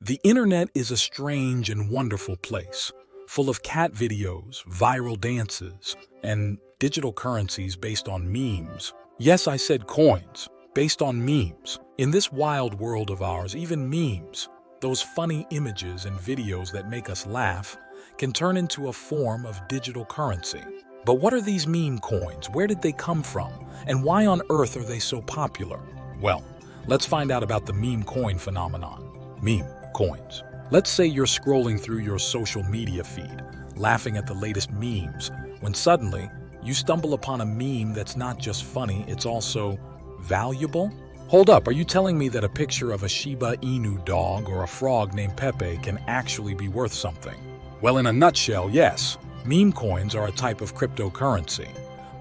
The internet is a strange and wonderful place, full of cat videos, viral dances, and digital currencies based on memes. Yes, I said coins, based on memes. In this wild world of ours, even memes, those funny images and videos that make us laugh, can turn into a form of digital currency. But what are these meme coins? Where did they come from? And why on earth are they so popular? Well, let's find out about the meme coin phenomenon. Meme coins. Let's say you're scrolling through your social media feed, laughing at the latest memes, when suddenly you stumble upon a meme that's not just funny, it's also valuable? Hold up, are you telling me that a picture of a Shiba Inu dog or a frog named Pepe can actually be worth something? Well, in a nutshell, yes. Meme coins are a type of cryptocurrency.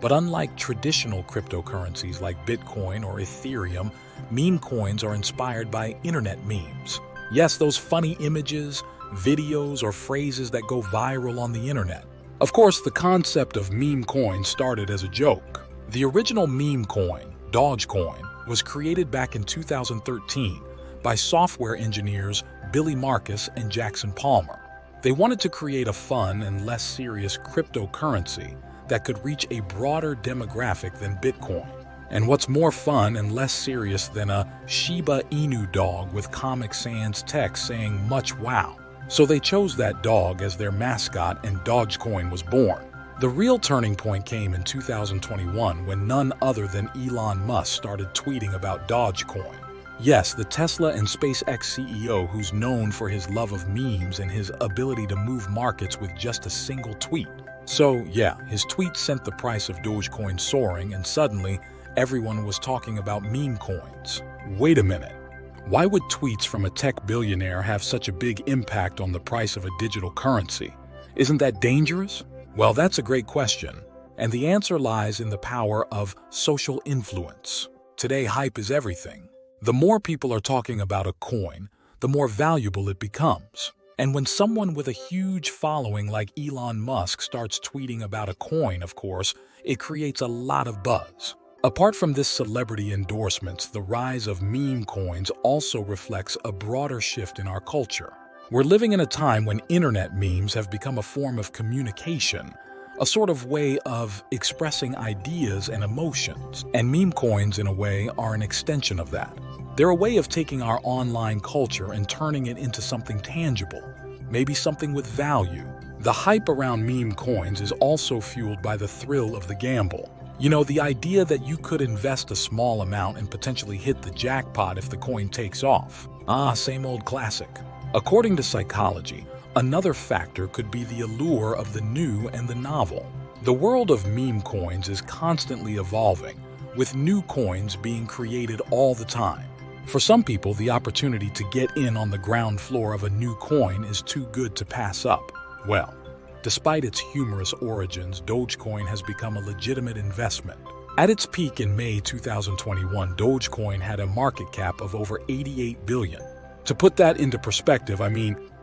But unlike traditional cryptocurrencies like Bitcoin or Ethereum, meme coins are inspired by internet memes. Yes, those funny images, videos, or phrases that go viral on the internet. Of course, the concept of meme coin started as a joke. The original meme coin, Dogecoin, was created back in 2013 by software engineers Billy Marcus and Jackson Palmer. They wanted to create a fun and less serious cryptocurrency that could reach a broader demographic than Bitcoin. And what's more fun and less serious than a Shiba Inu dog with Comic Sans text saying much wow? So they chose that dog as their mascot and Dogecoin was born. The real turning point came in 2021 when none other than Elon Musk started tweeting about Dogecoin. Yes, the Tesla and SpaceX CEO who's known for his love of memes and his ability to move markets with just a single tweet. So yeah, his tweet sent the price of Dogecoin soaring, and suddenly everyone was talking about meme coins. Wait a minute. Why would tweets from a tech billionaire have such a big impact on the price of a digital currency? Isn't that dangerous? Well, that's a great question. And the answer lies in the power of social influence. Today, hype is everything. The more people are talking about a coin, the more valuable it becomes. And when someone with a huge following like Elon Musk starts tweeting about a coin, of course, it creates a lot of buzz. Apart from this celebrity endorsements, the rise of meme coins also reflects a broader shift in our culture. We're living in a time when internet memes have become a form of communication, a sort of way of expressing ideas and emotions. And meme coins, in a way, are an extension of that. They're a way of taking our online culture and turning it into something tangible, maybe something with value. The hype around meme coins is also fueled by the thrill of the gamble. You know, the idea that you could invest a small amount and potentially hit the jackpot if the coin takes off. Same old classic. According to psychology, another factor could be the allure of the new and the novel. The world of meme coins is constantly evolving, with new coins being created all the time. For some people, the opportunity to get in on the ground floor of a new coin is too good to pass up. Well, despite its humorous origins, Dogecoin has become a legitimate investment. At its peak in May 2021, Dogecoin had a market cap of over $88 billion. To put that into perspective,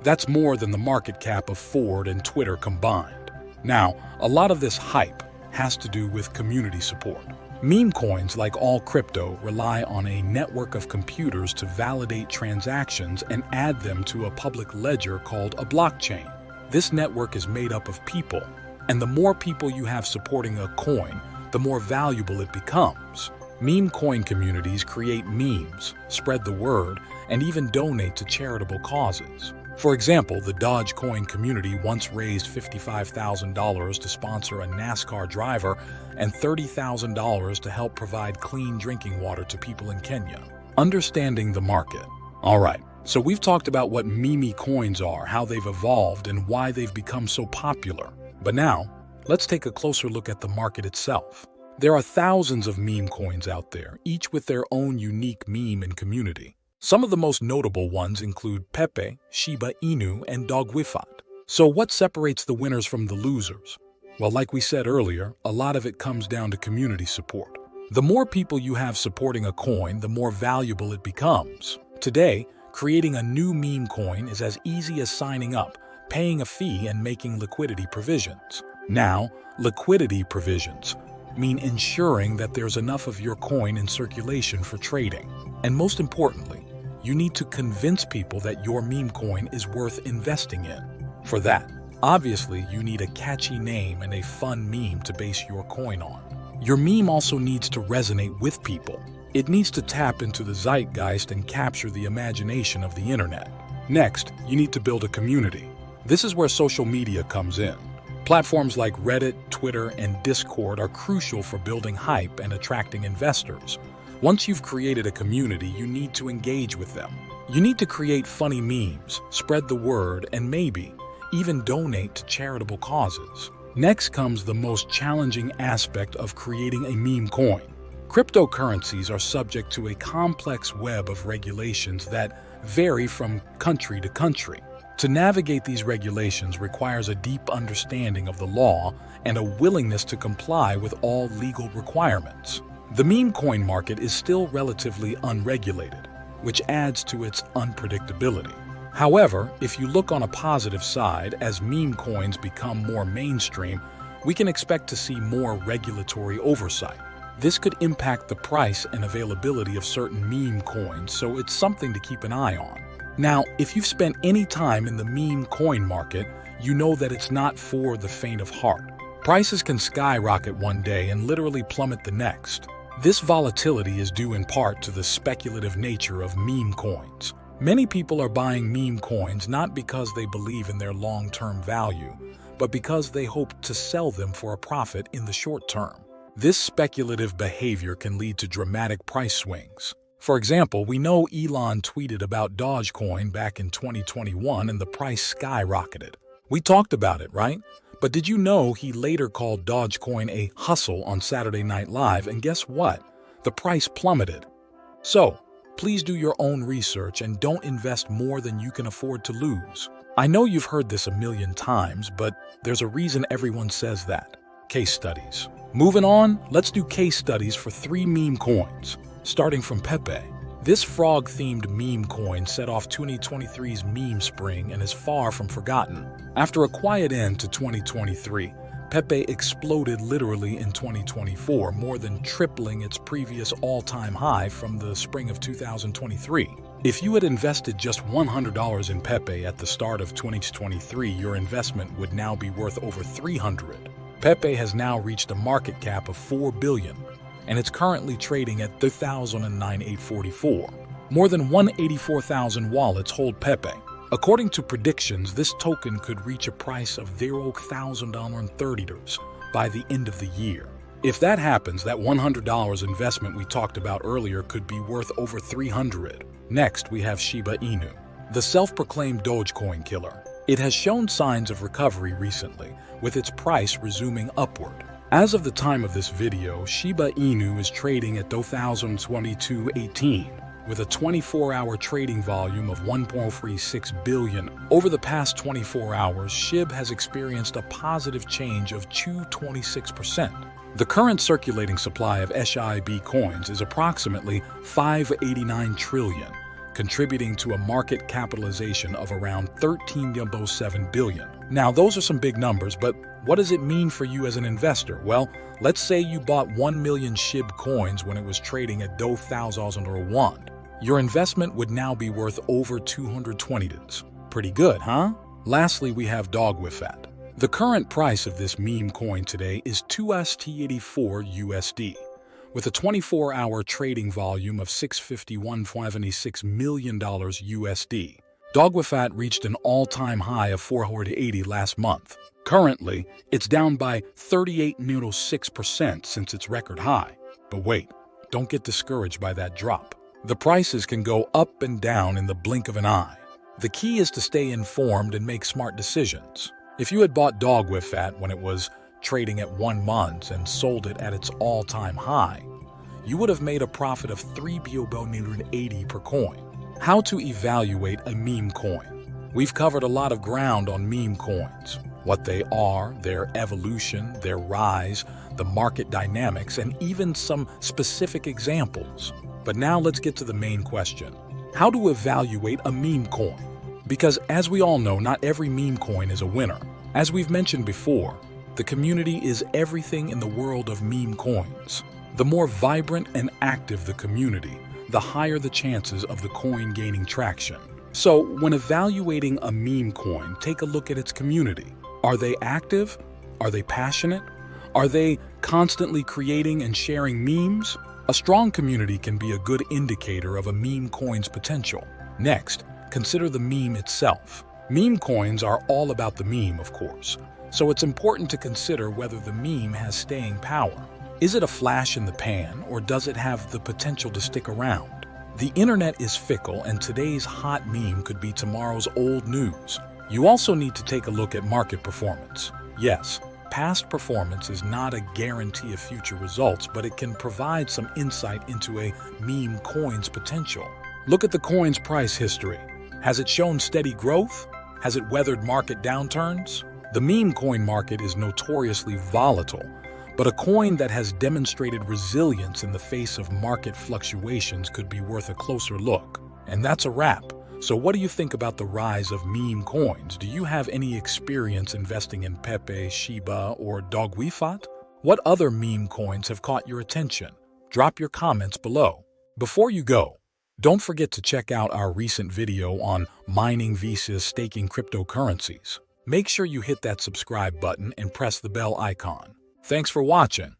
that's more than the market cap of Ford and Twitter combined. Now, a lot of this hype has to do with community support. Meme coins, like all crypto, rely on a network of computers to validate transactions and add them to a public ledger called a blockchain. This network is made up of people, and the more people you have supporting a coin, the more valuable it becomes. Meme coin communities create memes, spread the word, and even donate to charitable causes. For example, the Dogecoin community once raised $55,000 to sponsor a NASCAR driver and $30,000 to help provide clean drinking water to people in Kenya. Understanding the market. All right, so we've talked about what meme coins are, how they've evolved, and why they've become so popular. But now, let's take a closer look at the market itself. There are thousands of meme coins out there, each with their own unique meme and community. Some of the most notable ones include Pepe, Shiba Inu, and Dogwifhat. So what separates the winners from the losers? Well, like we said earlier, a lot of it comes down to community support. The more people you have supporting a coin, the more valuable it becomes. Today, creating a new meme coin is as easy as signing up, paying a fee, and making liquidity provisions. Now, liquidity provisions mean ensuring that there's enough of your coin in circulation for trading. And most importantly, you need to convince people that your meme coin is worth investing in. For that, obviously, you need a catchy name and a fun meme to base your coin on. Your meme also needs to resonate with people. It needs to tap into the zeitgeist and capture the imagination of the internet. Next, you need to build a community. This is where social media comes in. Platforms like Reddit, Twitter, and Discord are crucial for building hype and attracting investors. Once you've created a community, you need to engage with them. You need to create funny memes, spread the word, and maybe even donate to charitable causes. Next comes the most challenging aspect of creating a meme coin. Cryptocurrencies are subject to a complex web of regulations that vary from country to country. To navigate these regulations requires a deep understanding of the law and a willingness to comply with all legal requirements. The meme coin market is still relatively unregulated, which adds to its unpredictability. However, if you look on a positive side, as meme coins become more mainstream, we can expect to see more regulatory oversight. This could impact the price and availability of certain meme coins, so it's something to keep an eye on. Now, if you've spent any time in the meme coin market, you know that it's not for the faint of heart. Prices can skyrocket one day and literally plummet the next. This volatility is due in part to the speculative nature of meme coins. Many people are buying meme coins not because they believe in their long-term value, but because they hope to sell them for a profit in the short term. This speculative behavior can lead to dramatic price swings. For example, we know Elon tweeted about Dogecoin back in 2021 and the price skyrocketed. We talked about it, right? But did you know he later called Dogecoin a hustle on Saturday Night Live, and guess what? The price plummeted. So, please do your own research and don't invest more than you can afford to lose. I know you've heard this a million times, but there's a reason everyone says that. Case studies. Moving on, let's do case studies for 3 meme coins, starting from Pepe. This frog-themed meme coin set off 2023's meme spring and is far from forgotten. After a quiet end to 2023, Pepe exploded literally in 2024, more than tripling its previous all-time high from the spring of 2023. If you had invested just $100 in Pepe at the start of 2023, your investment would now be worth over $300. Pepe has now reached a market cap of $4 billion, and it's currently trading at $3,009,844. More than 184,000 wallets hold Pepe. According to predictions, this token could reach a price of $0,030 by the end of the year. If that happens, that $100 investment we talked about earlier could be worth over $300. Next, we have Shiba Inu, the self-proclaimed Dogecoin killer. It has shown signs of recovery recently, with its price resuming upward. As of the time of this video, Shiba Inu is trading at $2,022.18, with a 24-hour trading volume of 1.36 billion. Over the past 24 hours, SHIB has experienced a positive change of 226%. The current circulating supply of SHIB coins is approximately 589 trillion, contributing to a market capitalization of around 13.7 billion. Now, those are some big numbers, but what does it mean for you as an investor? Well, let's say you bought 1 million SHIB coins when it was trading at $2,001. Your investment would now be worth over $220. Pretty good, huh? Lastly, we have Dogwifhat. The current price of this meme coin today is $2.84 USD, with a 24-hour trading volume of $651.76 million USD. Dogwifhat reached an all-time high of 480 last month. Currently, it's down by 38.6% since its record high. But wait, don't get discouraged by that drop. The prices can go up and down in the blink of an eye. The key is to stay informed and make smart decisions. If you had bought Dogwifhat when it was trading at 1 month and sold it at its all-time high, you would have made a profit of $3.80 per coin. How to evaluate a meme coin. We've covered a lot of ground on meme coins. What they are, their evolution, their rise, the market dynamics, and even some specific examples. But now let's get to the main question. How to evaluate a meme coin? Because as we all know, not every meme coin is a winner. As we've mentioned before, the community is everything in the world of meme coins. The more vibrant and active the community, the higher the chances of the coin gaining traction. So, when evaluating a meme coin, take a look at its community. Are they active? Are they passionate? Are they constantly creating and sharing memes? A strong community can be a good indicator of a meme coin's potential. Next, consider the meme itself. Meme coins are all about the meme, of course, so it's important to consider whether the meme has staying power. Is it a flash in the pan, or does it have the potential to stick around? The internet is fickle, and today's hot meme could be tomorrow's old news. You also need to take a look at market performance. Yes, past performance is not a guarantee of future results, but it can provide some insight into a meme coin's potential. Look at the coin's price history. Has it shown steady growth? Has it weathered market downturns? The meme coin market is notoriously volatile, but a coin that has demonstrated resilience in the face of market fluctuations could be worth a closer look. And that's a wrap. So what do you think about the rise of meme coins? Do you have any experience investing in Pepe, Shiba, or Dogwifhat? What other meme coins have caught your attention? Drop your comments below. Before you go, don't forget to check out our recent video on mining versus staking cryptocurrencies. Make sure you hit that subscribe button and press the bell icon. Thanks for watching.